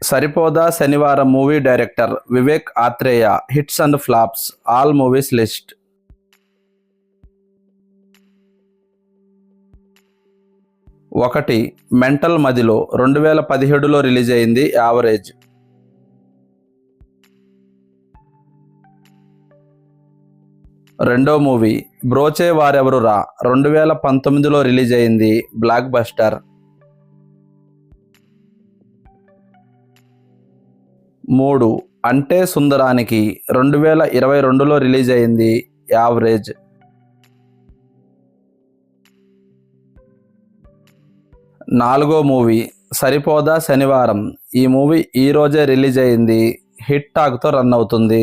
Saripodhaa Sanivaaram movie director Vivek Athreya hits and flops all movies list. 1. Mental Madhilo 2017లో release అయింది, average. 2వ movie Brochevarevarura 2019లో release అయింది, blockbuster. 3. Ante Sundaraniki 2022లో రిలీజ్ అయింది, యావరేజ్. 4వ మూవీ సరిపోదా శనివారం. ఈ మూవీ ఈ రోజే రిలీజ్ అయింది, హిట్ టాక్తో రన్ అవుతుంది.